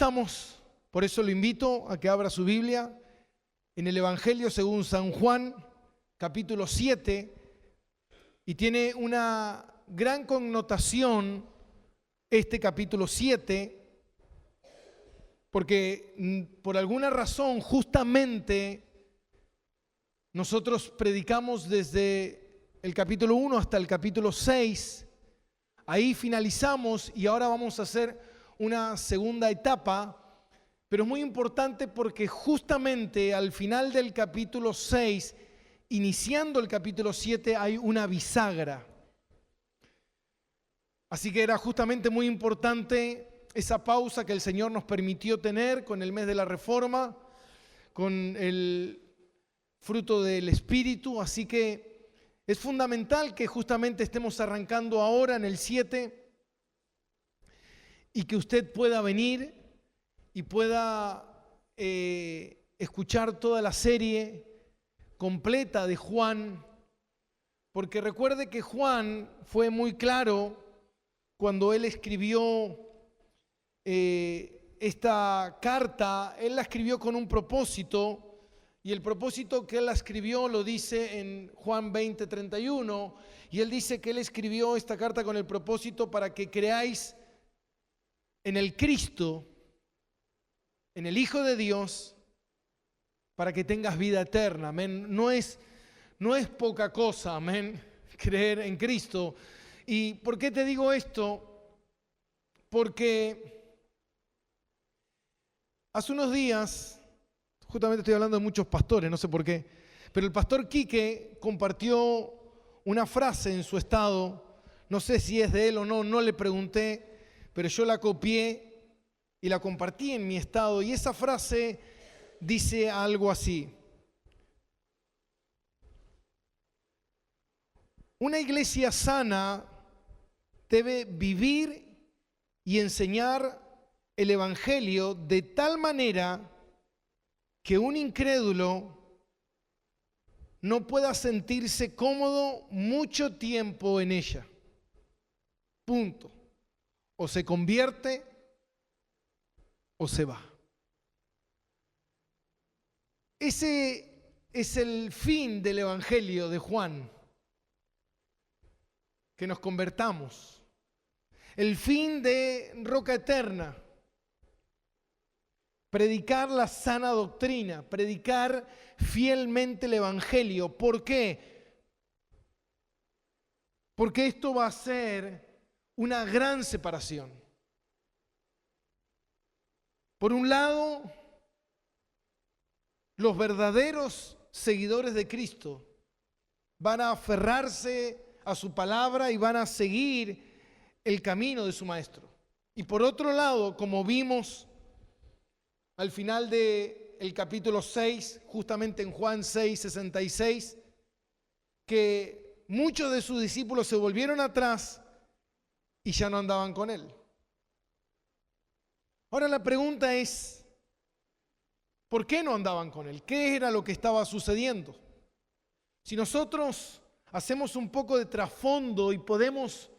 estamos, por eso lo invito a que abra su Biblia en el Evangelio según San Juan, capítulo 7, y tiene una gran connotación este capítulo 7, porque por alguna razón justamente nosotros predicamos desde el capítulo 1 hasta el capítulo 6, ahí finalizamos y ahora vamos a hacer una segunda etapa, pero es muy importante porque justamente al final del capítulo 6, iniciando el capítulo 7, hay una bisagra. Así que era justamente muy importante esa pausa que el Señor nos permitió tener con el mes de la Reforma, con el fruto del Espíritu. Así que es fundamental que justamente estemos arrancando ahora en el 7 y que usted pueda venir y pueda escuchar toda la serie completa de Juan, porque recuerde que Juan fue muy claro cuando él escribió esta carta. Él la escribió con un propósito, y el propósito que él la escribió lo dice en Juan 20:31, y él dice que él escribió esta carta con el propósito para que creáis en el Cristo, en el Hijo de Dios, para que tengas vida eterna. Amén. No es poca cosa, amén, creer en Cristo. ¿Y por qué te digo esto? Porque hace unos días, justamente estoy hablando de muchos pastores, no sé por qué, pero el pastor Quique compartió una frase en su estado, no sé si es de él o no, no le pregunté, pero yo la copié y la compartí en mi estado, y esa frase dice algo así: una iglesia sana debe vivir y enseñar el Evangelio de tal manera que un incrédulo no pueda sentirse cómodo mucho tiempo en ella. Punto. O se convierte o se va. Ese es el fin del Evangelio de Juan, que nos convertamos. El fin de Roca Eterna, predicar la sana doctrina, predicar fielmente el Evangelio. ¿Por qué? Porque esto va a ser una gran separación. Por un lado, los verdaderos seguidores de Cristo van a aferrarse a su palabra y van a seguir el camino de su maestro. Y por otro lado, como vimos al final del capítulo 6, justamente en Juan 6:66, que muchos de sus discípulos se volvieron atrás y ya no andaban con él. Ahora la pregunta es, ¿por qué no andaban con él? ¿Qué era lo que estaba sucediendo? Si nosotros hacemos un poco de trasfondo y podemos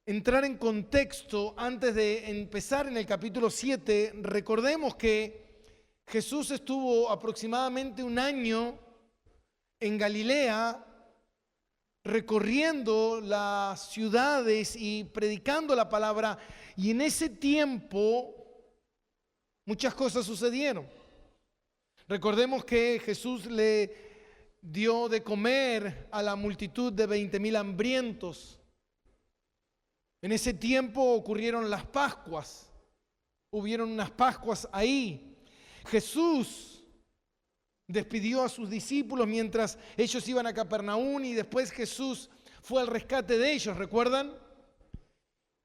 entrar en contexto antes de empezar en el capítulo 7, recordemos que Jesús estuvo aproximadamente un año en Galilea recorriendo las ciudades y predicando la palabra, y en ese tiempo muchas cosas sucedieron. Recordemos que Jesús le dio de comer a la multitud de 20,000 hambrientos. En ese tiempo ocurrieron las Pascuas, hubieron unas Pascuas ahí. Jesús despidió a sus discípulos mientras ellos iban a Capernaum, y después Jesús fue al rescate de ellos. ¿Recuerdan?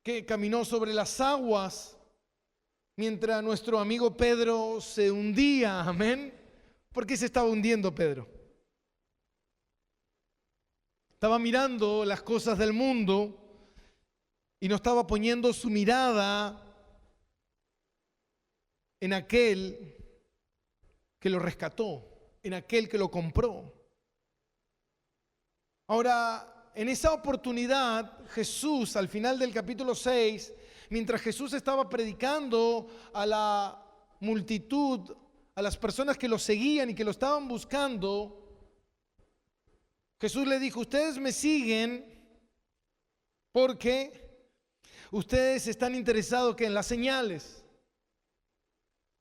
Que caminó sobre las aguas mientras nuestro amigo Pedro se hundía. Amén. ¿Por qué se estaba hundiendo Pedro? Estaba mirando las cosas del mundo y no estaba poniendo su mirada en aquel que lo rescató, en aquel que lo compró. Ahora, en esa oportunidad, Jesús, al final del capítulo 6, mientras Jesús estaba predicando a la multitud, a las personas que lo seguían y que lo estaban buscando, Jesús le dijo: ustedes me siguen porque ustedes están interesados en las señales.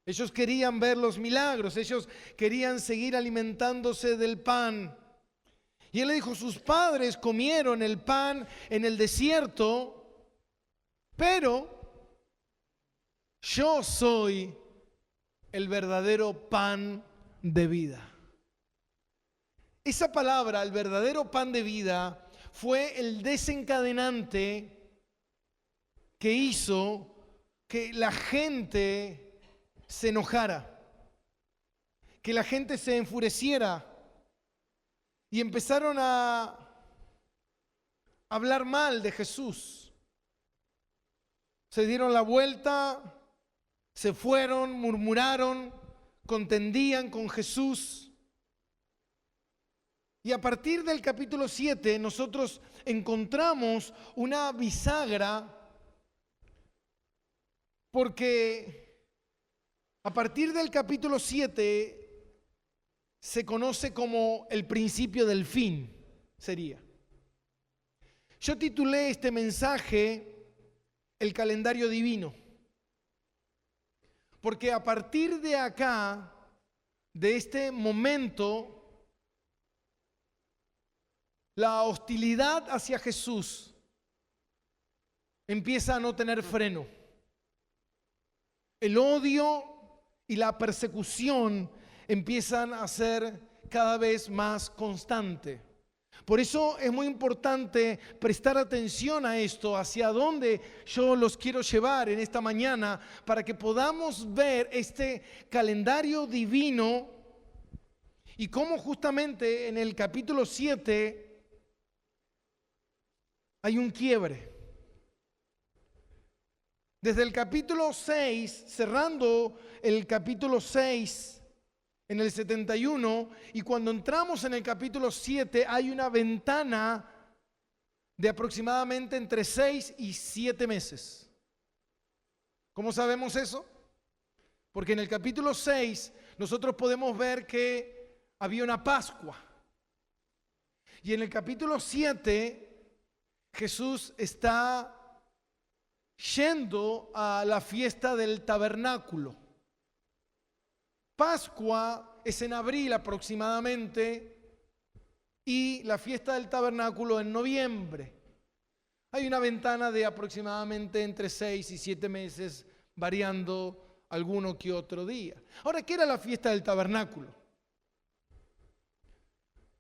Ellos querían ver los milagros, ellos querían seguir alimentándose del pan. Y él le dijo: sus padres comieron el pan en el desierto, pero yo soy el verdadero pan de vida. Esa palabra, el verdadero pan de vida, fue el desencadenante que hizo que la gente se enojara, que la gente se enfureciera y empezaron a hablar mal de Jesús. Se dieron la vuelta, se fueron, murmuraron, contendían con Jesús. Y a partir del capítulo 7 nosotros encontramos una bisagra, porque a partir del capítulo 7 se conoce como el principio del fin, sería. Yo titulé este mensaje El calendario divino, porque a partir de acá, de este momento, la hostilidad hacia Jesús empieza a no tener freno. El odio y la persecución empiezan a ser cada vez más constante. Por eso es muy importante prestar atención a esto, hacia dónde yo los quiero llevar en esta mañana, para que podamos ver este calendario divino y cómo justamente en el capítulo 7 hay un quiebre. Desde el capítulo 6, cerrando el capítulo 6 en el 71, y cuando entramos en el capítulo 7 hay una ventana de aproximadamente entre 6 y 7 meses. ¿Cómo sabemos eso? Porque en el capítulo 6 nosotros podemos ver que había una Pascua. Y en el capítulo 7 Jesús está yendo a la fiesta del tabernáculo. Pascua es en abril aproximadamente y la fiesta del tabernáculo en noviembre. Hay una ventana de aproximadamente entre 6 y 7 meses, variando alguno que otro día. Ahora, ¿qué era la fiesta del tabernáculo?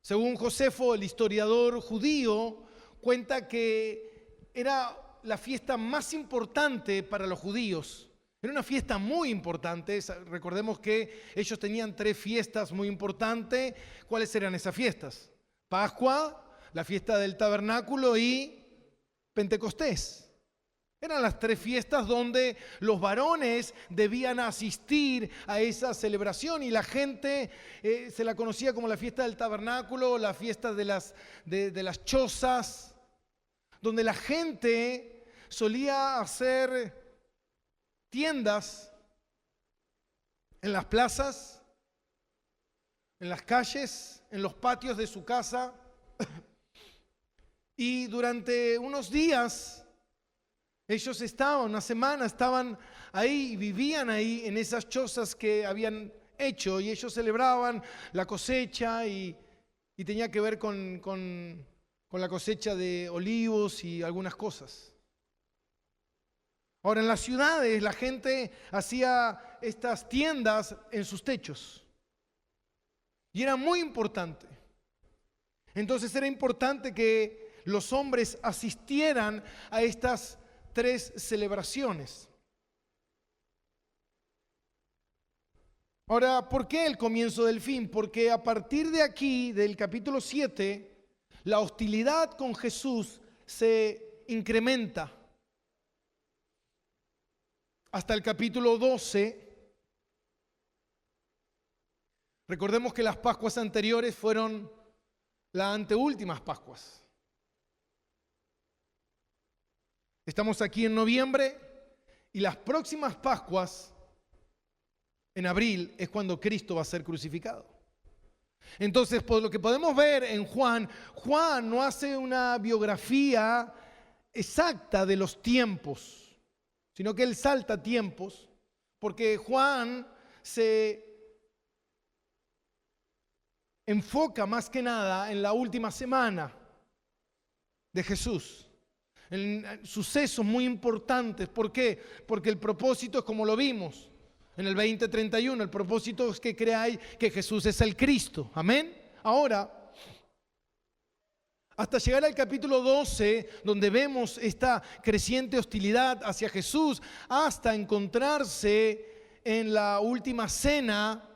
Según Josefo, el historiador judío, cuenta que era la fiesta más importante para los judíos. Era una fiesta muy importante. Recordemos que ellos tenían 3 fiestas muy importantes. ¿Cuáles eran esas fiestas? Pascua, la fiesta del tabernáculo y Pentecostés. Eran las 3 fiestas donde los varones debían asistir a esa celebración, y la gente se la conocía como la fiesta del tabernáculo, la fiesta de las chozas, donde la gente solía hacer tiendas en las plazas, en las calles, en los patios de su casa, y durante unos días ellos una semana estaban ahí, vivían ahí en esas chozas que habían hecho, y ellos celebraban la cosecha y tenía que ver con la cosecha de olivos y algunas cosas. Ahora, en las ciudades la gente hacía estas tiendas en sus techos y era muy importante. Entonces era importante que los hombres asistieran a estas 3 celebraciones. Ahora, ¿por qué el comienzo del fin? Porque a partir de aquí, del capítulo 7, la hostilidad con Jesús se incrementa. Hasta el capítulo 12, recordemos que las Pascuas anteriores fueron las anteúltimas Pascuas. Estamos aquí en noviembre, Y las próximas Pascuas, en abril, es cuando Cristo va a ser crucificado. Entonces, por lo que podemos ver en Juan, Juan no hace una biografía exacta de los tiempos, sino que él salta tiempos, porque Juan se enfoca más que nada en la última semana de Jesús, en sucesos muy importantes. ¿Por qué? Porque el propósito es como lo vimos en el 20:31, el propósito es que creáis que Jesús es el Cristo. Amén. Ahora, hasta llegar al capítulo 12, donde vemos esta creciente hostilidad hacia Jesús, hasta encontrarse en la última cena.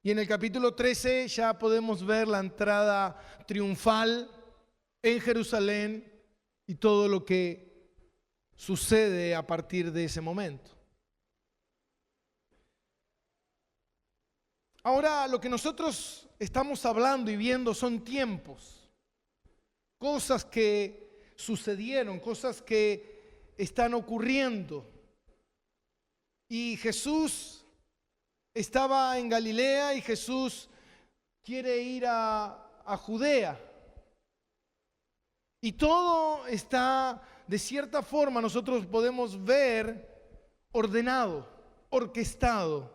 Y en el capítulo 13 ya podemos ver la entrada triunfal en Jerusalén y todo lo que sucede a partir de ese momento. Ahora, lo que nosotros estamos hablando y viendo son tiempos, cosas que sucedieron, cosas que están ocurriendo. Y Jesús estaba en Galilea y Jesús quiere ir a Judea. Y todo está, de cierta forma, nosotros podemos ver ordenado, orquestado,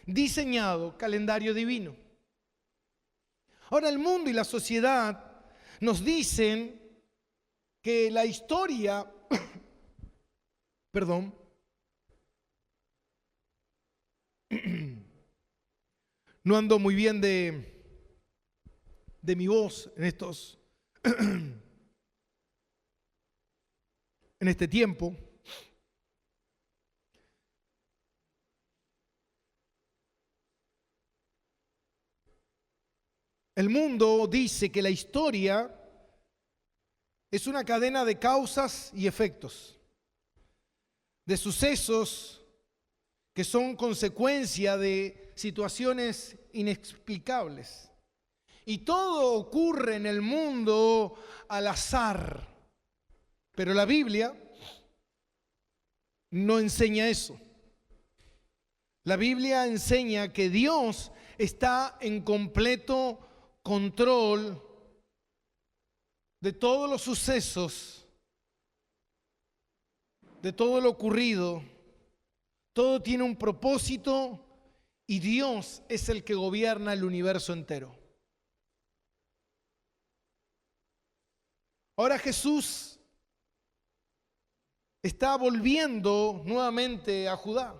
diseñado, calendario divino. Ahora, el mundo y la sociedad nos dicen que la historia, perdón, no ando muy bien de mi voz en este tiempo. El mundo dice que la historia es una cadena de causas y efectos, de sucesos que son consecuencia de situaciones inexplicables. Y todo ocurre en el mundo al azar. Pero la Biblia no enseña eso. La Biblia enseña que Dios está en completo control de todos los sucesos, de todo lo ocurrido. Todo tiene un propósito y Dios es el que gobierna el universo entero. Ahora Jesús está volviendo nuevamente a Judá,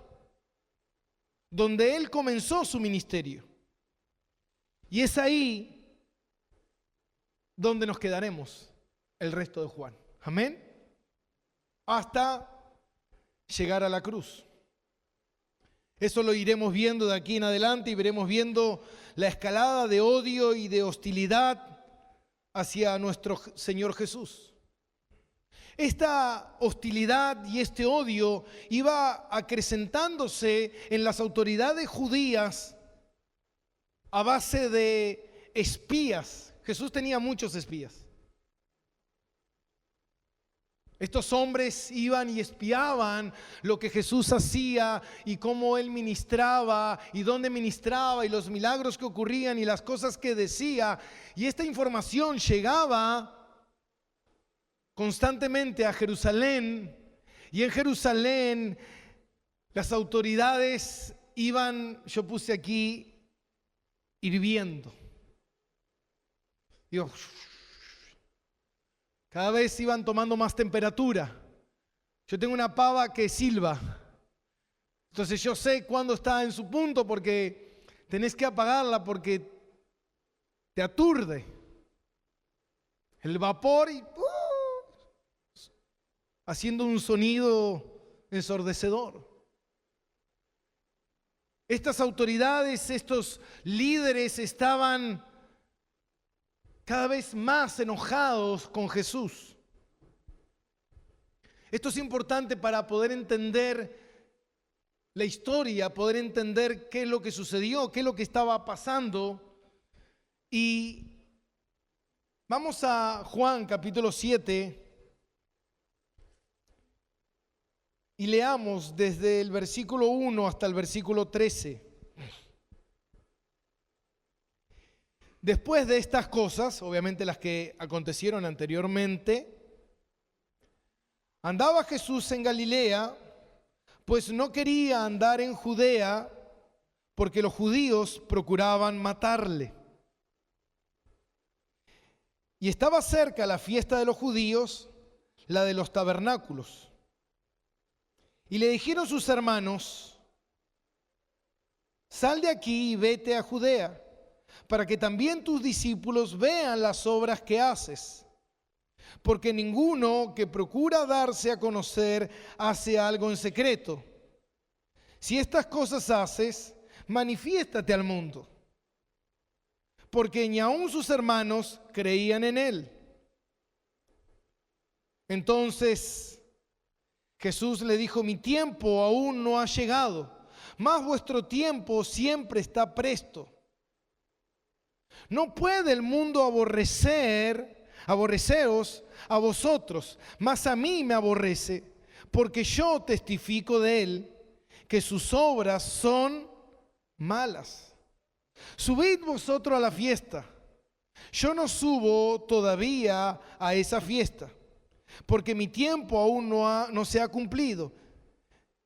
donde él comenzó su ministerio. Y es ahí donde nos quedaremos el resto de Juan. Amén. Hasta llegar a la cruz. Eso lo iremos viendo de aquí en adelante y veremos viendo la escalada de odio y de hostilidad hacia nuestro Señor Jesús. Esta hostilidad y este odio iba acrecentándose en las autoridades judías a base de espías. Jesús tenía muchos espías. Estos hombres iban y espiaban lo que Jesús hacía y cómo Él ministraba y dónde ministraba y los milagros que ocurrían y las cosas que decía. Y esta información llegaba constantemente a Jerusalén, y en Jerusalén las autoridades iban, yo puse aquí, hirviendo. Digo, cada vez iban tomando más temperatura. Yo tengo una pava que silba, entonces yo sé cuándo está en su punto porque tenés que apagarla porque te aturde el vapor y haciendo un sonido ensordecedor. Estas autoridades, estos líderes estaban cada vez más enojados con Jesús. Esto es importante para poder entender la historia, poder entender qué es lo que sucedió, qué es lo que estaba pasando. Y vamos a Juan capítulo 7. y leamos desde el versículo 1 hasta el versículo 13. Después de estas cosas, obviamente las que acontecieron anteriormente, andaba Jesús en Galilea, pues no quería andar en Judea, porque los judíos procuraban matarle. Y estaba cerca la fiesta de los judíos, la de los tabernáculos. Y le dijeron sus hermanos: sal de aquí y vete a Judea, para que también tus discípulos vean las obras que haces. Porque ninguno que procura darse a conocer hace algo en secreto. Si estas cosas haces, manifiéstate al mundo. Porque ni aun sus hermanos creían en él. Entonces Jesús le dijo: mi tiempo aún no ha llegado, mas vuestro tiempo siempre está presto. No puede el mundo aborreceros a vosotros, mas a mí me aborrece, porque yo testifico de él que sus obras son malas. Subid vosotros a la fiesta. Yo no subo todavía a esa fiesta, porque mi tiempo aún no se ha cumplido.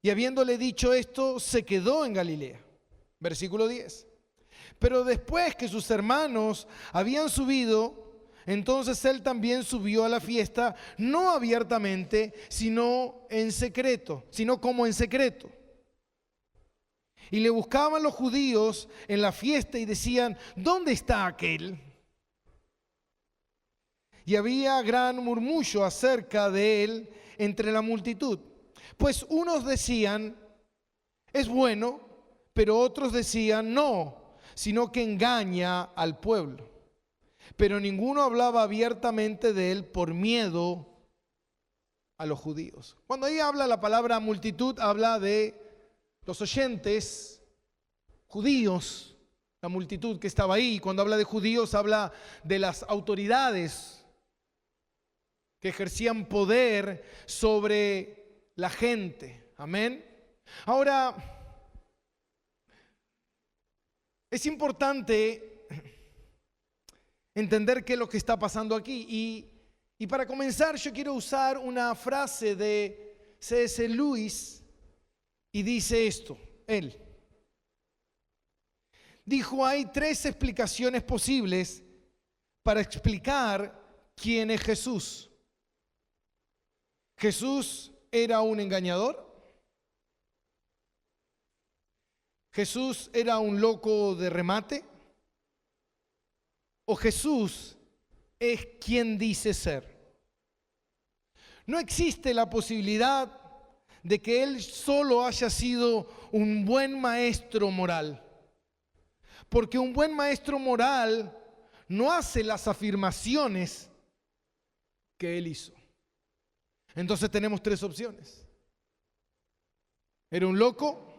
Y habiéndole dicho esto, se quedó en Galilea. Versículo 10. Pero después que sus hermanos habían subido, entonces él también subió a la fiesta, no abiertamente, sino como en secreto. Y le buscaban los judíos en la fiesta y decían: ¿dónde está aquel? Y había gran murmullo acerca de él entre la multitud. Pues unos decían: es bueno, pero otros decían: no, sino que engaña al pueblo. Pero ninguno hablaba abiertamente de él por miedo a los judíos. Cuando ahí habla la palabra multitud, habla de los oyentes judíos, la multitud que estaba ahí. Cuando habla de judíos, habla de las autoridades que ejercían poder sobre la gente. Amén. Ahora, es importante entender qué es lo que está pasando aquí. Y para comenzar, yo quiero usar una frase de C.S. Lewis, y dice esto. Él dijo: hay tres explicaciones posibles para explicar quién es Jesús. Jesús era un engañador. Jesús era un loco de remate. O Jesús es quien dice ser. No existe la posibilidad de que él solo haya sido un buen maestro moral. Porque un buen maestro moral no hace las afirmaciones que él hizo. Entonces tenemos tres opciones. ¿Era un loco?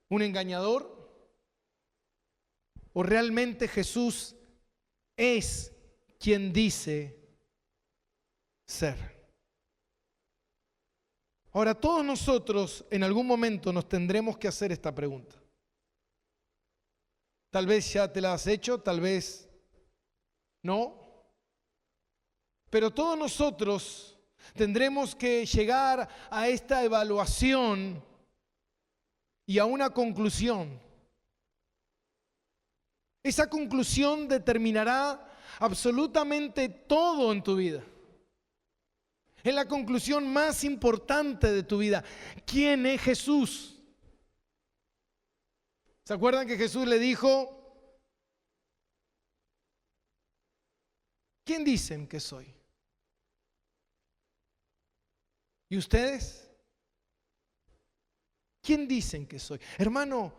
¿Un engañador? ¿O realmente Jesús es quien dice ser? Ahora, todos nosotros en algún momento nos tendremos que hacer esta pregunta. Tal vez ya te la has hecho, tal vez no. Pero todos nosotros tendremos que llegar a esta evaluación y a una conclusión. Esa conclusión determinará absolutamente todo en tu vida. Es la conclusión más importante de tu vida. ¿Quién es Jesús? ¿Se acuerdan que Jesús le dijo: ¿quién dicen que soy? ¿Y ustedes? ¿Quién dicen que soy? Hermano,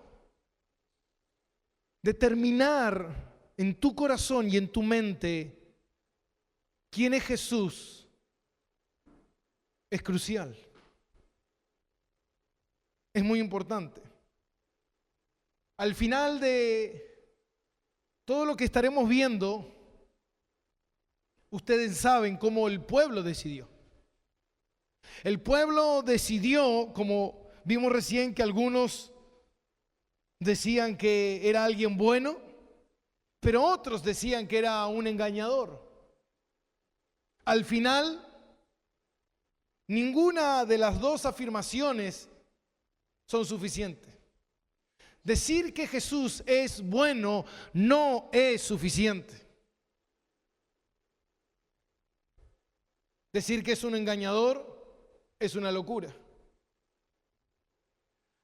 determinar en tu corazón y en tu mente quién es Jesús es crucial. Es muy importante. Al final de todo lo que estaremos viendo, ustedes saben cómo el pueblo decidió. El pueblo decidió, como vimos recién, que algunos decían que era alguien bueno, pero otros decían que era un engañador. Al final, ninguna de las dos afirmaciones son suficientes. Decir que Jesús es bueno no es suficiente. Decir que es un engañador es una locura.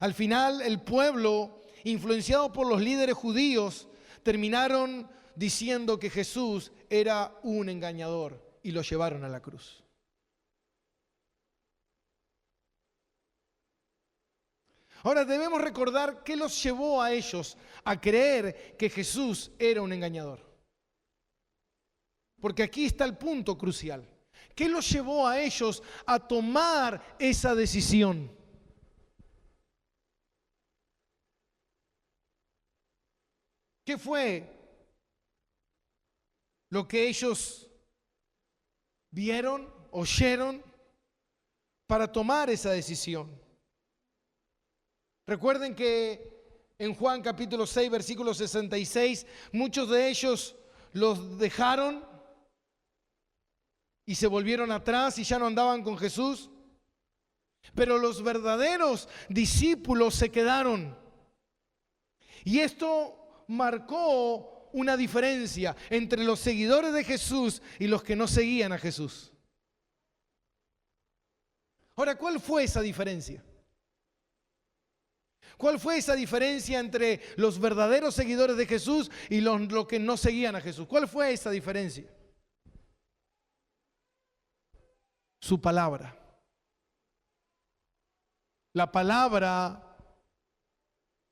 Al final, el pueblo, influenciado por los líderes judíos, terminaron diciendo que Jesús era un engañador y lo llevaron a la cruz. Ahora debemos recordar qué los llevó a ellos a creer que Jesús era un engañador. Porque aquí está el punto crucial. ¿Qué los llevó a ellos a tomar esa decisión? ¿Qué fue lo que ellos vieron, oyeron para tomar esa decisión? Recuerden que en Juan capítulo 6, versículo 66, muchos de ellos los dejaron y se volvieron atrás y ya no andaban con Jesús. Pero los verdaderos discípulos se quedaron. Y esto marcó una diferencia entre los seguidores de Jesús y los que no seguían a Jesús. Ahora, ¿cuál fue esa diferencia? ¿Cuál fue esa diferencia entre los verdaderos seguidores de Jesús y los que no seguían a Jesús? ¿Cuál fue esa diferencia? Su palabra. La palabra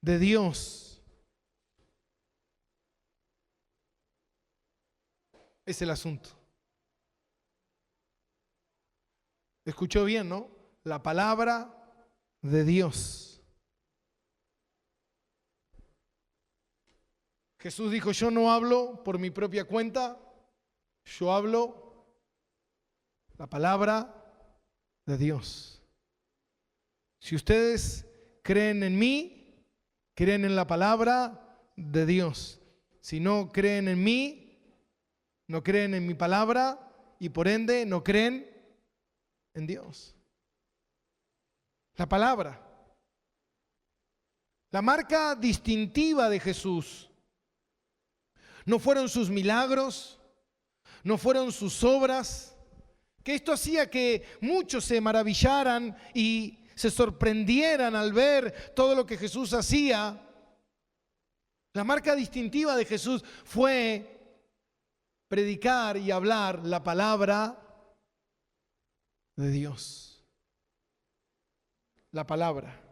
de Dios es el asunto. ¿Escuchó bien, no? La palabra de Dios. Jesús dijo, yo no hablo por mi propia cuenta, yo hablo la palabra de Dios. Si ustedes creen en mí, creen en la palabra de Dios. Si no creen en mí, no creen en mi palabra y por ende no creen en Dios. La palabra. La marca distintiva de Jesús no fueron sus milagros, no fueron sus obras, que esto hacía que muchos se maravillaran y se sorprendieran al ver todo lo que Jesús hacía. La marca distintiva de Jesús fue predicar y hablar la palabra de Dios. La palabra.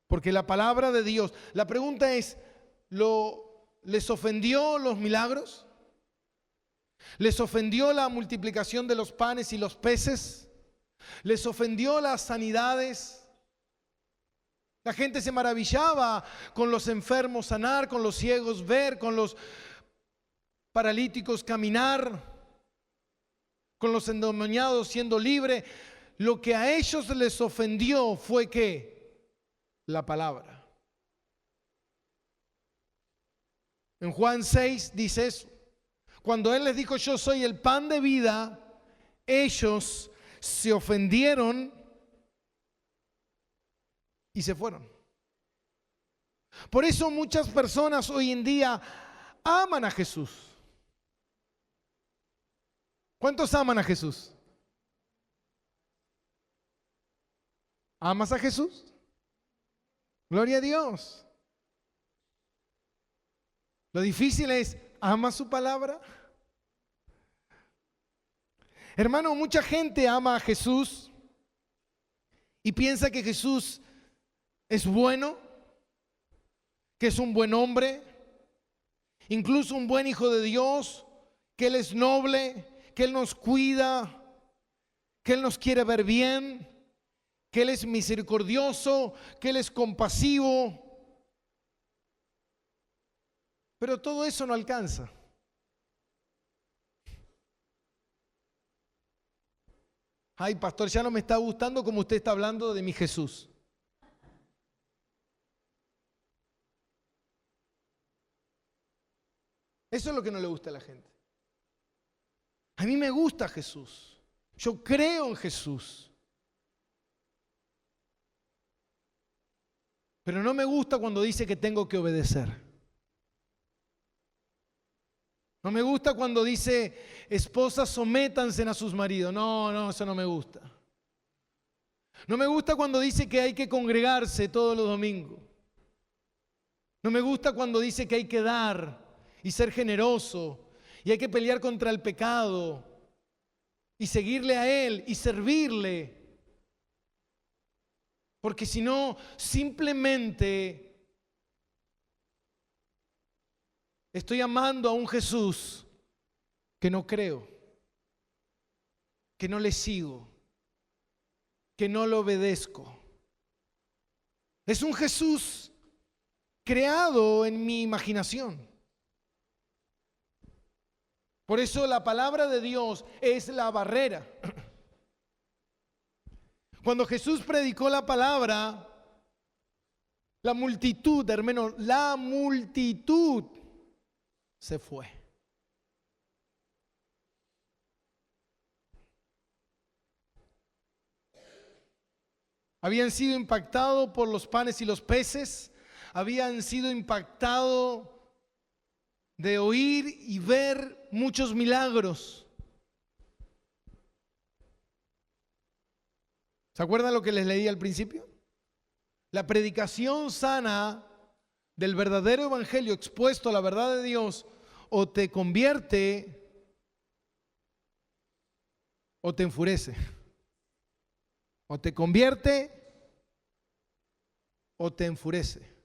Porque la palabra de Dios, la pregunta es, ¿les ofendió los milagros? ¿Les ofendió la multiplicación de los panes y los peces? ¿Les ofendió las sanidades? La gente se maravillaba con los enfermos sanar, con los ciegos ver, con los paralíticos caminar, con los endemoniados siendo libres. Lo que a ellos les ofendió fue ¿qué? La palabra. En Juan 6 dice eso. Cuando Él les dijo, yo soy el pan de vida, ellos se ofendieron y se fueron. Por eso muchas personas hoy en día aman a Jesús. ¿Cuántos aman a Jesús? ¿Amas a Jesús? Gloria a Dios. Lo difícil es, ¿amas su palabra? Hermano, mucha gente ama a Jesús y piensa que Jesús es bueno, que es un buen hombre, incluso un buen hijo de Dios, que Él es noble, que Él nos cuida, que Él nos quiere ver bien, que Él es misericordioso, que Él es compasivo. Pero todo eso no alcanza. Ay, pastor, ya no me está gustando como usted está hablando de mi Jesús. Eso es lo que no le gusta a la gente. A mí me gusta Jesús. Yo creo en Jesús. Pero no me gusta cuando dice que tengo que obedecer. No me gusta cuando dice, esposas, sométanse a sus maridos. No, eso no me gusta. No me gusta cuando dice que hay que congregarse todos los domingos. No me gusta cuando dice que hay que dar y ser generoso y hay que pelear contra el pecado y seguirle a Él y servirle. Porque si no, simplemente estoy amando a un Jesús que no creo, que no le sigo, que no lo obedezco. Es un Jesús creado en mi imaginación. Por eso la palabra de Dios es la barrera. Cuando Jesús predicó la palabra, la multitud, hermano, la multitud se fue. Habían sido impactados por los panes y los peces, habían sido impactados de oír y ver muchos milagros. ¿Se acuerdan lo que les leí al principio? La predicación sana del verdadero evangelio expuesto a la verdad de Dios o te convierte o te enfurece. O te convierte o te enfurece.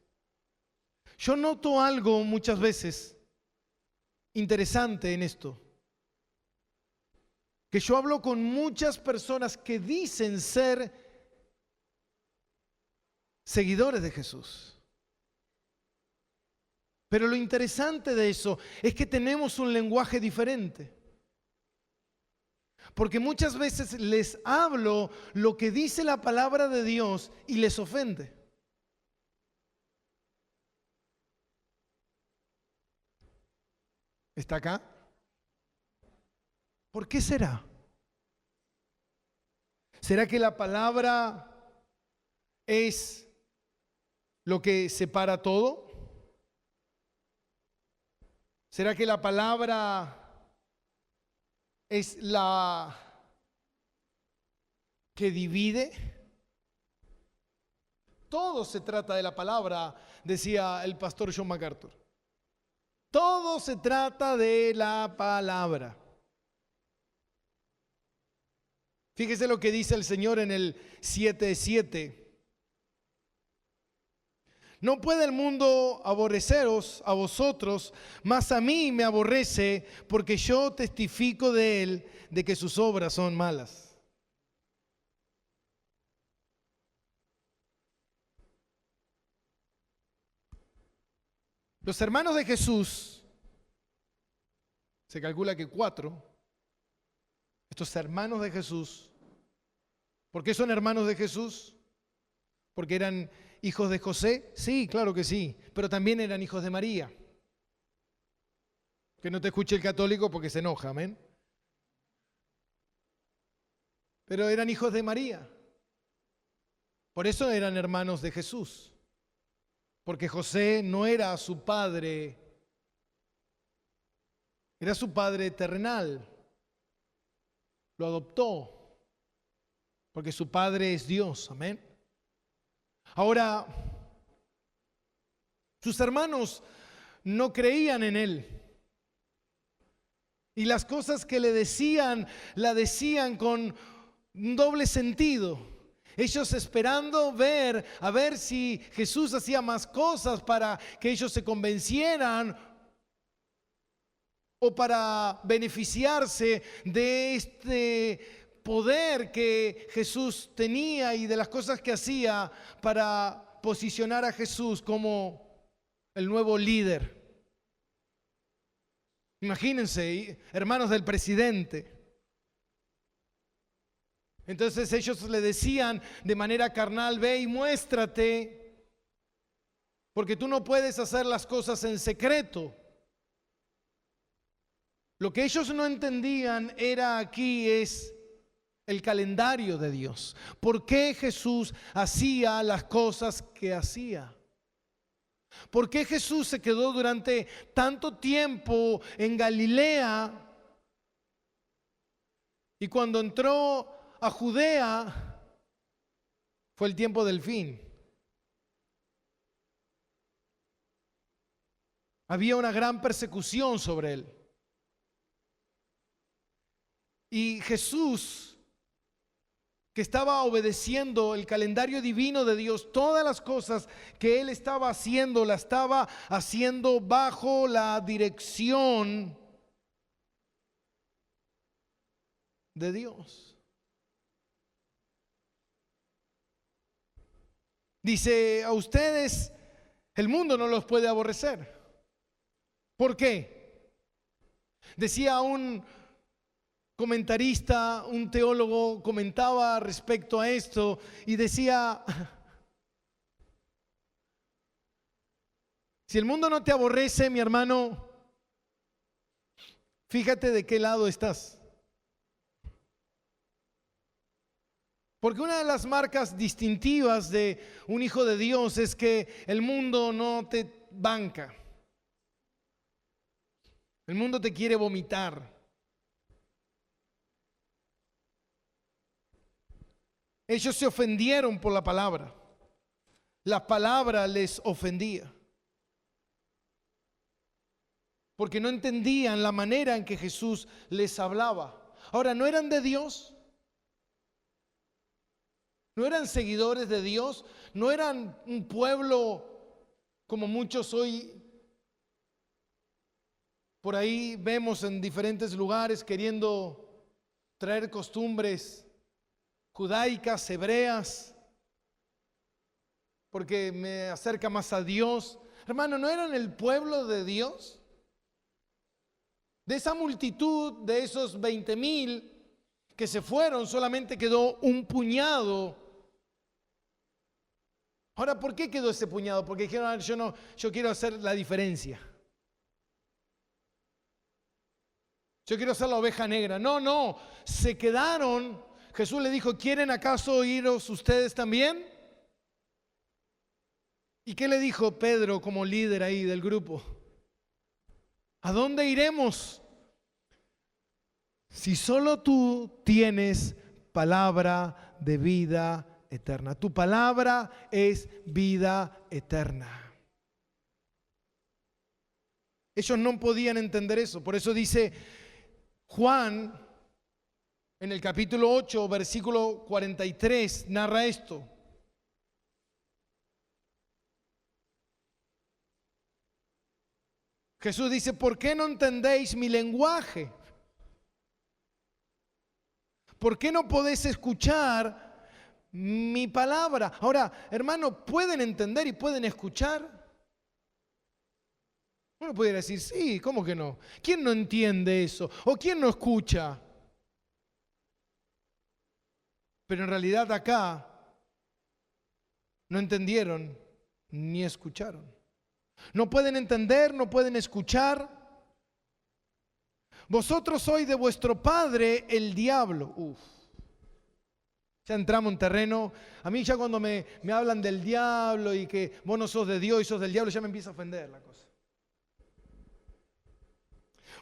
Yo noto algo muchas veces interesante en esto. Que yo hablo con muchas personas que dicen ser seguidores de Jesús. Pero lo interesante de eso es que tenemos un lenguaje diferente. Porque muchas veces les hablo lo que dice la palabra de Dios y les ofende. ¿Está acá? ¿Por qué será? ¿Será que la palabra es lo que separa todo? ¿Será que la palabra es la que divide? Todo se trata de la palabra, decía el pastor John MacArthur. Todo se trata de la palabra. Fíjese lo que dice el Señor en el 7:7. No puede el mundo aborreceros a vosotros, mas a mí me aborrece, porque yo testifico de él, de que sus obras son malas. Los hermanos de Jesús, se calcula que 4, estos hermanos de Jesús, ¿por qué son hermanos de Jesús? ¿Porque eran hijos de José? Sí, claro que sí, pero también eran hijos de María. Que no te escuche el católico porque se enoja, amén. Pero eran hijos de María. Por eso eran hermanos de Jesús. Porque José no era su padre, era su padre terrenal. Lo adoptó, porque su padre es Dios, amén. Ahora, sus hermanos no creían en él. Y las cosas que le decían, la decían con un doble sentido. Ellos esperando a ver si Jesús hacía más cosas para que ellos se convencieran o para beneficiarse de este poder que Jesús tenía y de las cosas que hacía para posicionar a Jesús como el nuevo líder. Imagínense, hermanos del presidente. Entonces ellos le decían de manera carnal, ve y muéstrate, porque tú no puedes hacer las cosas en secreto. Lo que ellos no entendían era aquí es el calendario de Dios. ¿Por qué Jesús hacía las cosas que hacía? ¿Por qué Jesús se quedó durante tanto tiempo en Galilea y cuando entró a Judea fue el tiempo del fin? Había una gran persecución sobre él. Y Jesús, que estaba obedeciendo el calendario divino de Dios, todas las cosas que él estaba haciendo, las estaba haciendo bajo la dirección de Dios. Dice, a ustedes el mundo no los puede aborrecer. ¿Por qué? Decía un comentarista, un teólogo, comentaba respecto a esto y decía, si el mundo no te aborrece, mi hermano, fíjate de qué lado estás. Porque una de las marcas distintivas de un hijo de Dios es que el mundo no te banca. El mundo te quiere vomitar. Ellos se ofendieron por la palabra. La palabra les ofendía. Porque no entendían la manera en que Jesús les hablaba. Ahora, ¿no eran de Dios? ¿No eran seguidores de Dios? ¿No eran un pueblo como muchos hoy por ahí vemos en diferentes lugares queriendo traer costumbres judaicas, hebreas, porque me acerca más a Dios? Hermano, ¿no eran el pueblo de Dios? De esa multitud, de esos 20,000 que se fueron, solamente quedó un puñado. Ahora, ¿por qué quedó ese puñado? Porque dijeron, yo quiero hacer la diferencia. Yo quiero ser la oveja negra. No, se quedaron. Jesús le dijo, ¿quieren acaso iros ustedes también? ¿Y qué le dijo Pedro como líder ahí del grupo? ¿A dónde iremos? Si solo tú tienes palabra de vida eterna. Tu palabra es vida eterna. Ellos no podían entender eso. Por eso dice Juan, en el capítulo 8, versículo 43, narra esto. Jesús dice, ¿por qué no entendéis mi lenguaje? ¿Por qué no podéis escuchar mi palabra? Ahora, hermano, ¿pueden entender y pueden escuchar? Uno pudiera decir, sí, ¿cómo que no? ¿Quién no entiende eso? ¿O quién no escucha? Pero en realidad acá no entendieron ni escucharon. No pueden entender, no pueden escuchar. Vosotros sois de vuestro padre el diablo. Ya entramos en terreno. A mí ya cuando me hablan del diablo y que vos no sos de Dios y sos del diablo, ya me empieza a ofender la cosa.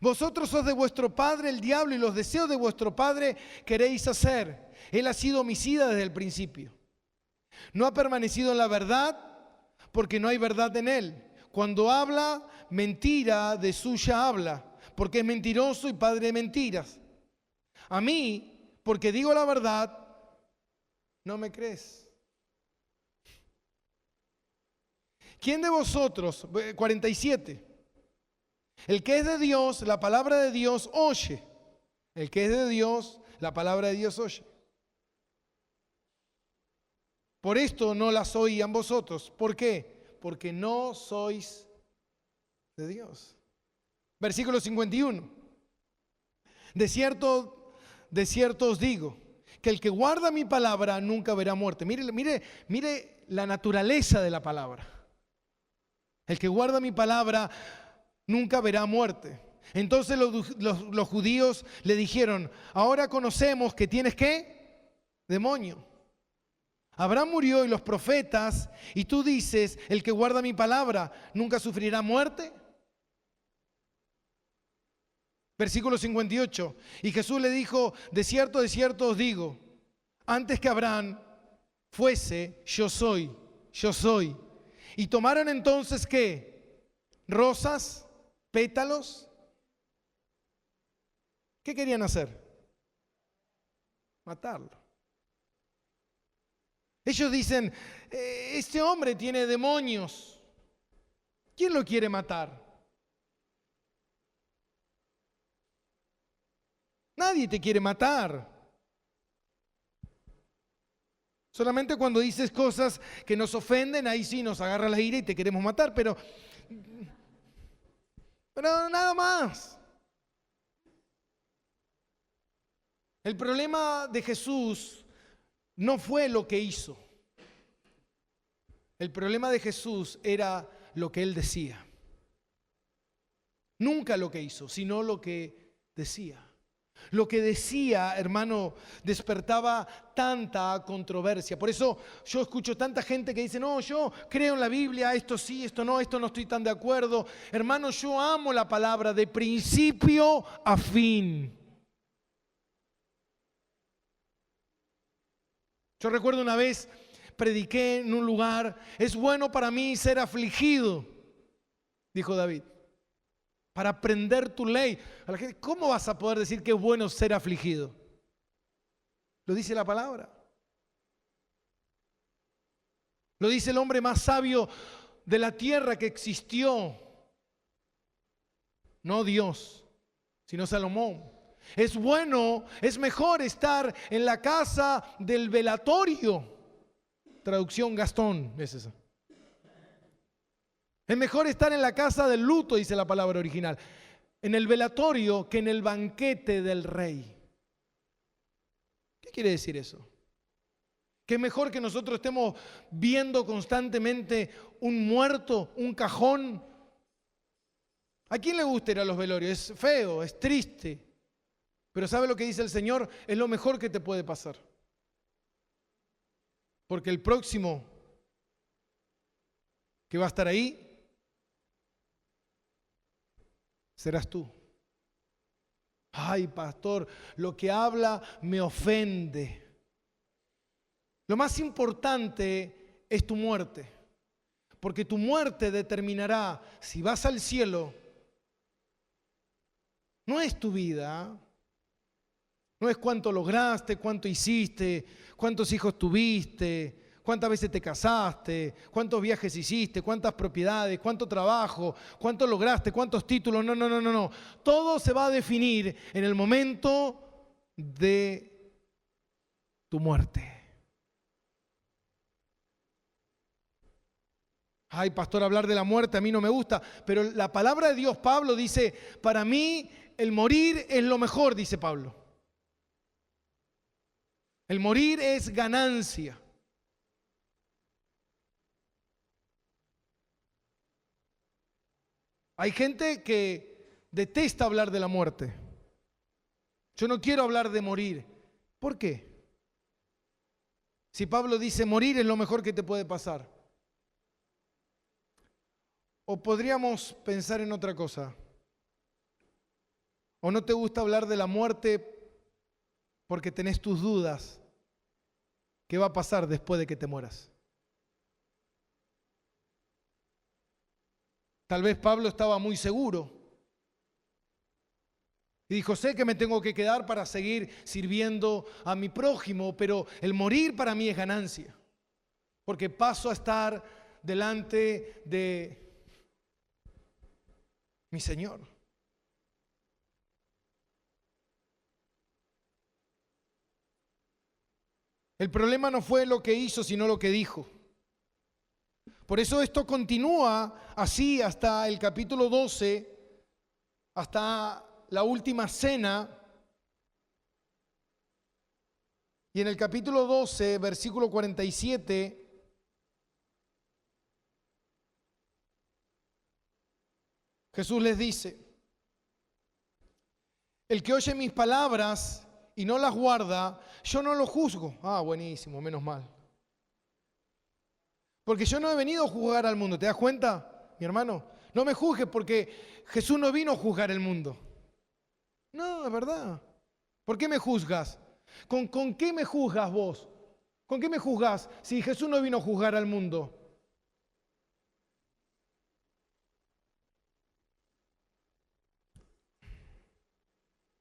Vosotros sos de vuestro padre el diablo y los deseos de vuestro padre queréis hacer. Él ha sido homicida desde el principio. No ha permanecido en la verdad porque no hay verdad en él. Cuando habla, mentira de suya habla, porque es mentiroso y padre de mentiras. A mí, porque digo la verdad, no me crees. ¿Quién de vosotros, 47, el que es de Dios, la palabra de Dios oye? El que es de Dios, la palabra de Dios oye. Por esto no las oían vosotros. ¿Por qué? Porque no sois de Dios. Versículo 51. De cierto os digo, que el que guarda mi palabra nunca verá muerte. Mire la naturaleza de la palabra. El que guarda mi palabra nunca verá muerte. Entonces los judíos le dijeron, ahora conocemos que tienes ¿qué? Demonio. Abraham murió y los profetas, y tú dices, el que guarda mi palabra nunca sufrirá muerte. Versículo 58. Y Jesús le dijo, de cierto os digo, antes que Abraham fuese, yo soy. Y tomaron entonces ¿qué? Rosas, pétalos. ¿Qué querían hacer? Matarlo. Ellos dicen, este hombre tiene demonios. ¿Quién lo quiere matar? Nadie te quiere matar. Solamente cuando dices cosas que nos ofenden, ahí sí nos agarra la ira y te queremos matar, pero nada más. El problema de Jesús no fue lo que hizo. El problema de Jesús era lo que él decía. Nunca lo que hizo, sino lo que decía. Lo que decía, hermano, despertaba tanta controversia. Por eso yo escucho tanta gente que dice, no, yo creo en la Biblia, esto sí, esto no estoy tan de acuerdo. Hermano, yo amo la palabra de principio a fin. Yo recuerdo una vez prediqué en un lugar, es bueno para mí ser afligido, dijo David, para aprender tu ley. A la gente, ¿cómo vas a poder decir que es bueno ser afligido? Lo dice la palabra. Lo dice el hombre más sabio de la tierra que existió. No Dios, sino Salomón. Es bueno, es mejor estar en la casa del velatorio. Traducción Gastón es esa. Es mejor estar en la casa del luto, dice la palabra original, en el velatorio que en el banquete del rey. ¿Qué quiere decir eso? Que es mejor que nosotros estemos viendo constantemente un muerto, un cajón. ¿A quién le gusta ir a los velorios? Es feo, es triste. Pero ¿sabe lo que dice el Señor? Es lo mejor que te puede pasar. Porque el próximo que va a estar ahí serás tú. Ay, pastor, lo que habla me ofende. Lo más importante es tu muerte. Porque tu muerte determinará si vas al cielo. No es tu vida. No es cuánto lograste, cuánto hiciste, cuántos hijos tuviste, cuántas veces te casaste, cuántos viajes hiciste, cuántas propiedades, cuánto trabajo, cuánto lograste, cuántos títulos. No. Todo se va a definir en el momento de tu muerte. Ay, pastor, hablar de la muerte a mí no me gusta, pero la palabra de Dios, Pablo dice, para mí el morir es lo mejor, dice Pablo. El morir es ganancia. Hay gente que detesta hablar de la muerte. Yo no quiero hablar de morir. ¿Por qué? Si Pablo dice morir es lo mejor que te puede pasar. O podríamos pensar en otra cosa. ¿O no te gusta hablar de la muerte porque tenés tus dudas? ¿Qué va a pasar después de que te mueras? Tal vez Pablo estaba muy seguro. Y dijo, sé que me tengo que quedar para seguir sirviendo a mi prójimo, pero el morir para mí es ganancia. Porque paso a estar delante de mi Señor. El problema no fue lo que hizo, sino lo que dijo. Por eso esto continúa así hasta el capítulo 12, hasta la última cena. Y en el capítulo 12, versículo 47, Jesús les dice: el que oye mis palabras y no las guarda, yo no lo juzgo. Ah, buenísimo, menos mal. Porque yo no he venido a juzgar al mundo. ¿Te das cuenta, mi hermano? No me juzgues, porque Jesús no vino a juzgar el mundo. No, es verdad. ¿Por qué me juzgas? ¿Con qué me juzgas vos? ¿Con qué me juzgas si Jesús no vino a juzgar al mundo?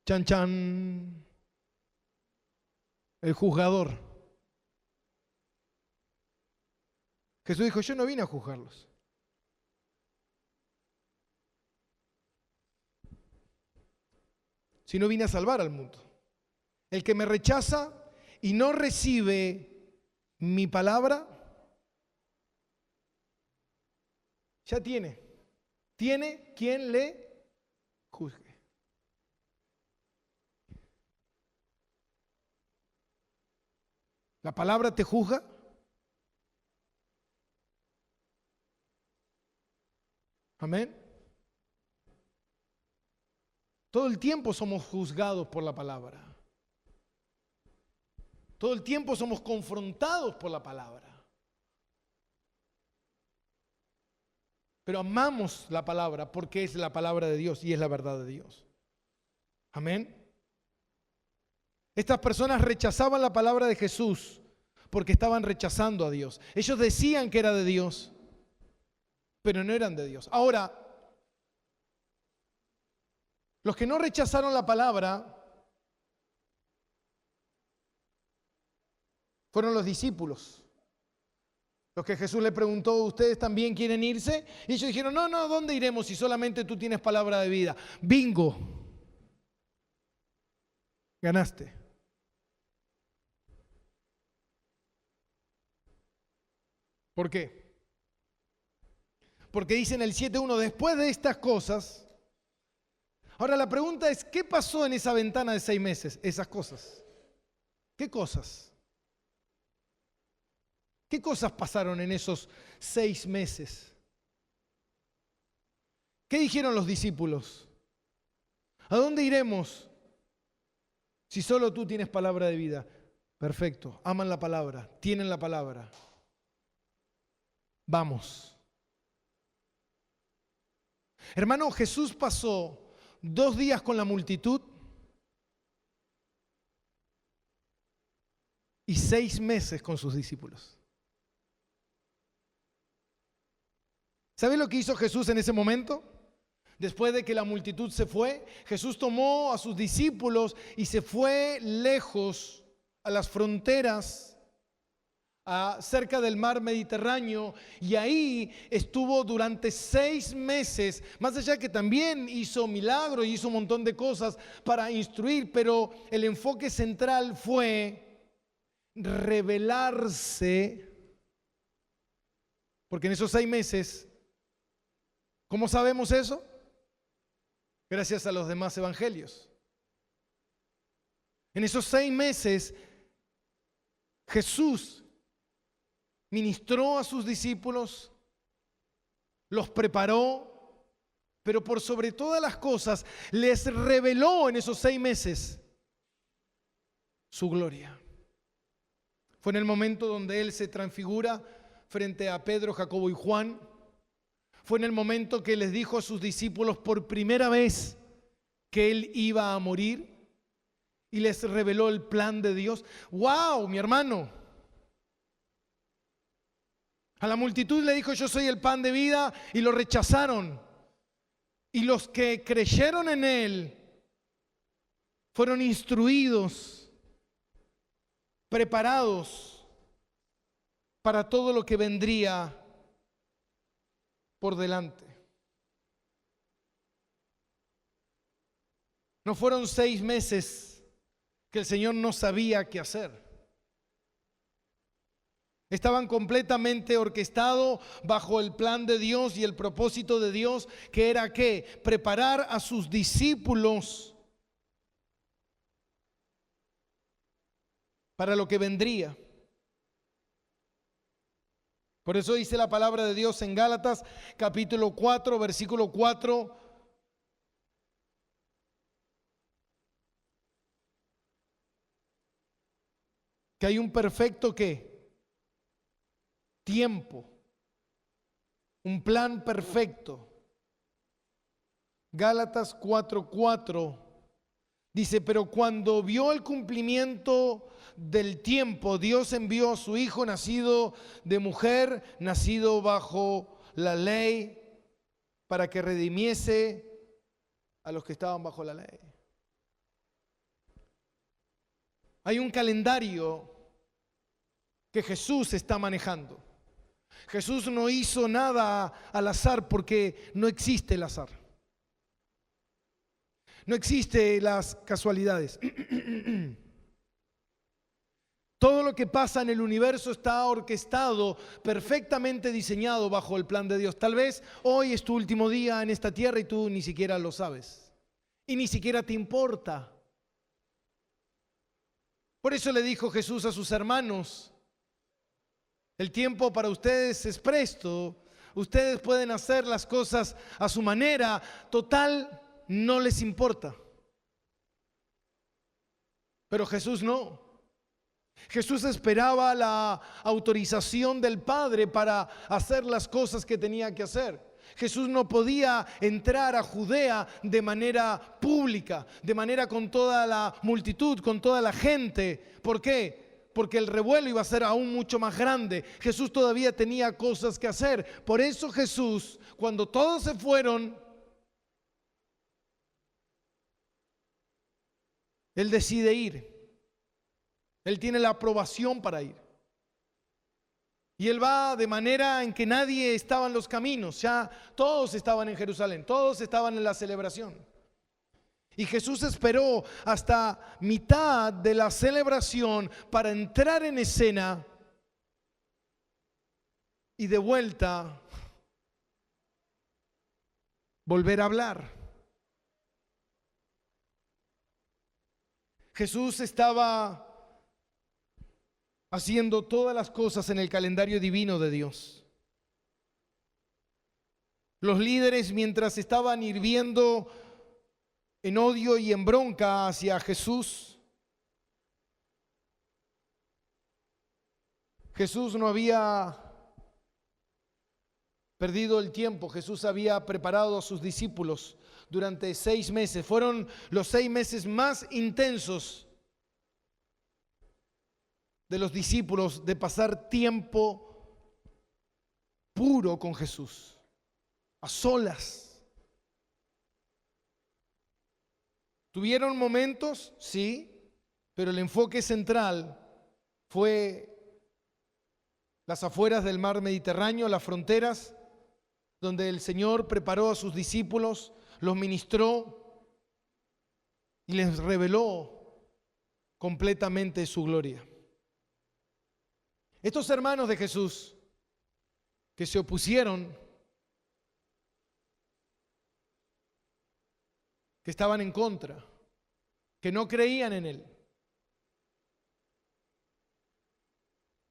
Chan, chan. El juzgador. Jesús dijo: yo no vine a juzgarlos. Sino vine a salvar al mundo. El que me rechaza y no recibe mi palabra, ya tiene quien le juzgue. ¿La palabra te juzga? Amén. Todo el tiempo somos juzgados por la palabra. Todo el tiempo somos confrontados por la palabra. Pero amamos la palabra porque es la palabra de Dios y es la verdad de Dios. Amén. Estas personas rechazaban la palabra de Jesús porque estaban rechazando a Dios. Ellos decían que era de Dios, pero no eran de Dios. Ahora, los que no rechazaron la palabra fueron los discípulos. Los que Jesús le preguntó: ¿ustedes también quieren irse? Y ellos dijeron: no, ¿dónde iremos si solamente tú tienes palabra de vida? Bingo. Ganaste. ¿Por qué? Porque dice en el 7:1, después de estas cosas. Ahora la pregunta es: ¿qué pasó en esa ventana de 6 meses? Esas cosas. ¿Qué cosas? ¿Qué cosas pasaron en esos 6 meses? ¿Qué dijeron los discípulos? ¿A dónde iremos si solo tú tienes palabra de vida? Perfecto, aman la palabra, tienen la palabra. Vamos. Hermano, Jesús pasó 2 días con la multitud y 6 meses con sus discípulos. ¿Sabes lo que hizo Jesús en ese momento? Después de que la multitud se fue, Jesús tomó a sus discípulos y se fue lejos a las fronteras, cerca del mar Mediterráneo, y ahí estuvo durante 6 meses, más allá de que también hizo milagros y hizo un montón de cosas para instruir, pero el enfoque central fue revelarse, porque en esos 6 meses, ¿cómo sabemos eso? Gracias a los demás evangelios. En esos 6 meses, Jesús ministró a sus discípulos, los preparó, pero por sobre todas las cosas, les reveló en esos 6 meses su gloria. Fue en el momento donde Él se transfigura frente a Pedro, Jacobo y Juan. Fue en el momento que les dijo a sus discípulos por primera vez que Él iba a morir y les reveló el plan de Dios. ¡Wow, mi hermano! A la multitud le dijo: yo soy el pan de vida, y lo rechazaron. Y los que creyeron en Él fueron instruidos, preparados para todo lo que vendría por delante. No fueron 6 meses que el Señor no sabía qué hacer. Estaban completamente orquestados bajo el plan de Dios y el propósito de Dios, que era ¿qué? Preparar a sus discípulos para lo que vendría. Por eso dice la palabra de Dios en Gálatas capítulo 4, versículo 4. Que hay un perfecto ¿qué? Tiempo. Un plan perfecto. Gálatas 4:4 dice, pero cuando vio el cumplimiento del tiempo, Dios envió a su Hijo nacido de mujer, nacido bajo la ley, para que redimiese a los que estaban bajo la ley. Hay un calendario que Jesús está manejando. Jesús no hizo nada al azar porque no existe el azar. No existen las casualidades. Todo lo que pasa en el universo está orquestado, perfectamente diseñado bajo el plan de Dios. Tal vez hoy es tu último día en esta tierra y tú ni siquiera lo sabes. Y ni siquiera te importa. Por eso le dijo Jesús a sus hermanos, el tiempo para ustedes es presto, ustedes pueden hacer las cosas a su manera, total, no les importa. Pero Jesús no. Jesús esperaba la autorización del Padre para hacer las cosas que tenía que hacer. Jesús no podía entrar a Judea de manera pública, de manera con toda la multitud, con toda la gente. ¿Por qué? Porque el revuelo iba a ser aún mucho más grande. Jesús todavía tenía cosas que hacer. Por eso Jesús, cuando todos se fueron, Él decide ir. Él tiene la aprobación para ir. Y Él va de manera en que nadie estaba en los caminos. Ya todos estaban en Jerusalén, todos estaban en la celebración. Y Jesús esperó hasta mitad de la celebración para entrar en escena y de vuelta volver a hablar. Jesús estaba haciendo todas las cosas en el calendario divino de Dios. Los líderes, mientras estaban hirviendo en odio y en bronca hacia Jesús, Jesús no había perdido el tiempo. Jesús había preparado a sus discípulos durante 6 meses. Fueron los 6 meses más intensos de los discípulos, de pasar tiempo puro con Jesús, a solas. ¿Tuvieron momentos? Sí, pero el enfoque central fue las afueras del mar Mediterráneo, las fronteras, donde el Señor preparó a sus discípulos, los ministró y les reveló completamente su gloria. Estos hermanos de Jesús que se opusieron, que estaban en contra, que no creían en Él,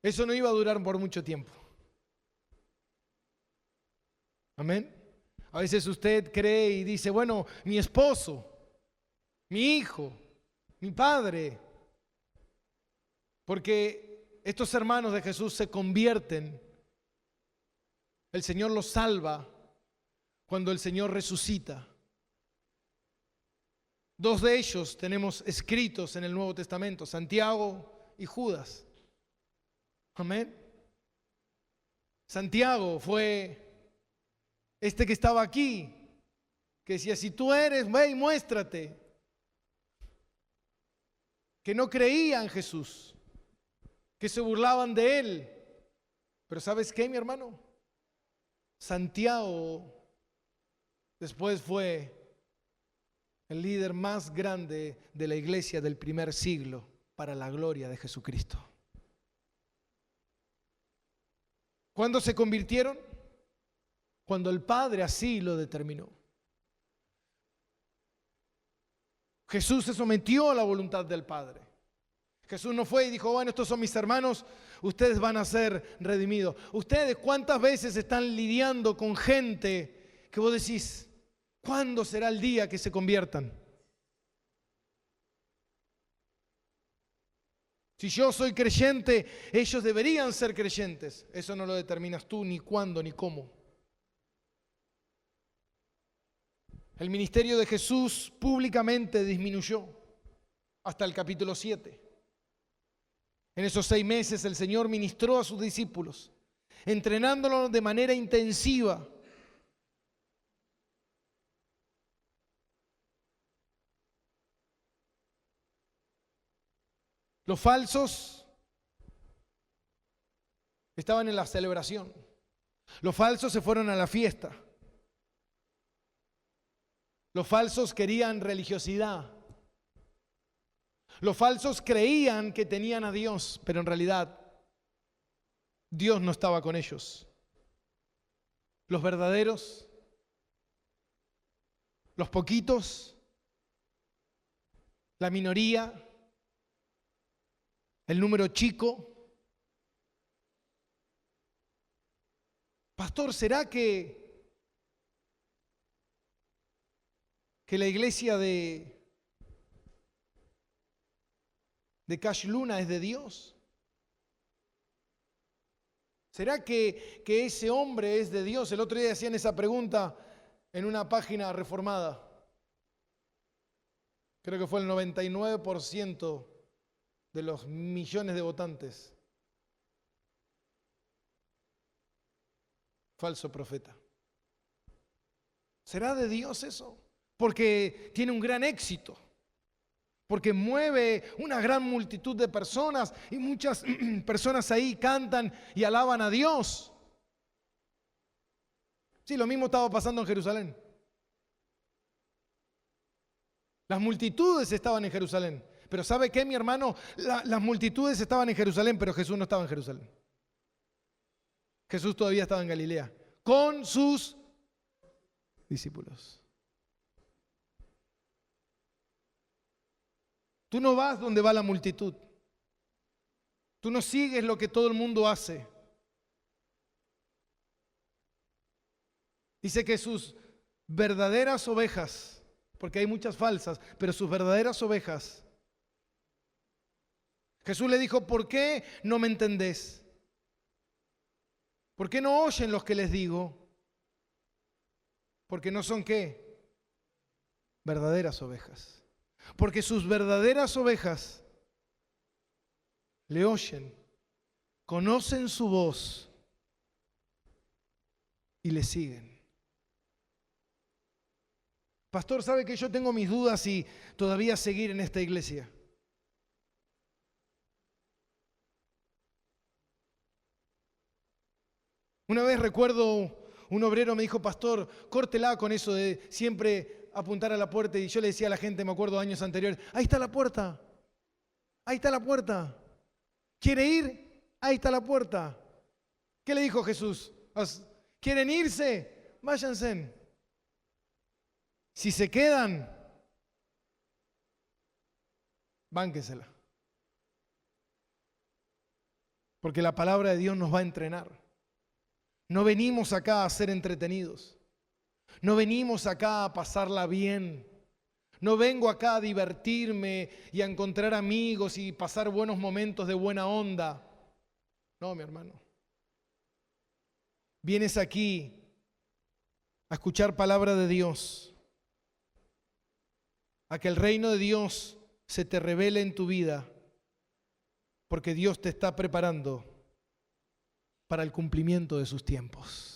eso no iba a durar por mucho tiempo. Amén. A veces usted cree y dice, bueno, mi esposo, mi hijo, mi padre, porque estos hermanos de Jesús se convierten, el Señor los salva cuando el Señor resucita. 2 de ellos tenemos escritos en el Nuevo Testamento, Santiago y Judas. Amén. Santiago fue este que estaba aquí, que decía, si tú eres, ve y muéstrate. Que no creía en Jesús, que se burlaban de Él. Pero ¿sabes qué, mi hermano? Santiago después fue el líder más grande de la iglesia del primer siglo para la gloria de Jesucristo. ¿Cuándo se convirtieron? Cuando el Padre así lo determinó. Jesús se sometió a la voluntad del Padre. Jesús no fue y dijo, bueno, estos son mis hermanos, ustedes van a ser redimidos. Ustedes, ¿cuántas veces están lidiando con gente que vos decís, ¿cuándo será el día que se conviertan? Si yo soy creyente, ellos deberían ser creyentes. Eso no lo determinas tú, ni cuándo, ni cómo. El ministerio de Jesús públicamente disminuyó hasta el capítulo 7. En esos 6 meses el Señor ministró a sus discípulos, entrenándolos de manera intensiva. Los falsos estaban en la celebración. Los falsos se fueron a la fiesta. Los falsos querían religiosidad. Los falsos creían que tenían a Dios, pero en realidad Dios no estaba con ellos. Los verdaderos, los poquitos, la minoría, el número chico. Pastor, ¿será que la iglesia de Cash Luna es de Dios? ¿Será que ese hombre es de Dios? El otro día hacían esa pregunta en una página reformada. Creo que fue el 99% de los millones de votantes. Falso profeta. ¿Será de Dios eso? Porque tiene un gran éxito. Porque mueve una gran multitud de personas y muchas personas ahí cantan y alaban a Dios. Sí, lo mismo estaba pasando en Jerusalén. Las multitudes estaban en Jerusalén. Pero ¿sabe qué, mi hermano? Las multitudes estaban en Jerusalén, pero Jesús no estaba en Jerusalén. Jesús todavía estaba en Galilea con sus discípulos. Tú no vas donde va la multitud. Tú no sigues lo que todo el mundo hace. Dice que sus verdaderas ovejas, porque hay muchas falsas, pero sus verdaderas ovejas. Jesús le dijo, ¿por qué no me entendés? ¿Por qué no oyen los que les digo? Porque no son ¿qué? Verdaderas ovejas. Porque sus verdaderas ovejas le oyen, conocen su voz y le siguen. Pastor, ¿sabe que yo tengo mis dudas si todavía seguir en esta iglesia? Una vez recuerdo, un obrero me dijo, pastor, córtela con eso de siempre apuntar a la puerta. Y yo le decía a la gente, me acuerdo años anteriores, ahí está la puerta, ahí está la puerta. ¿Quiere ir? Ahí está la puerta. ¿Qué le dijo Jesús? ¿Quieren irse? Váyanse. Si se quedan, bánquesela. Porque la palabra de Dios nos va a entrenar. No venimos acá a ser entretenidos. No venimos acá a pasarla bien. No vengo acá a divertirme y a encontrar amigos y pasar buenos momentos de buena onda. No, mi hermano. Vienes aquí a escuchar palabra de Dios, a que el reino de Dios se te revele en tu vida, porque Dios te está preparando para el cumplimiento de sus tiempos.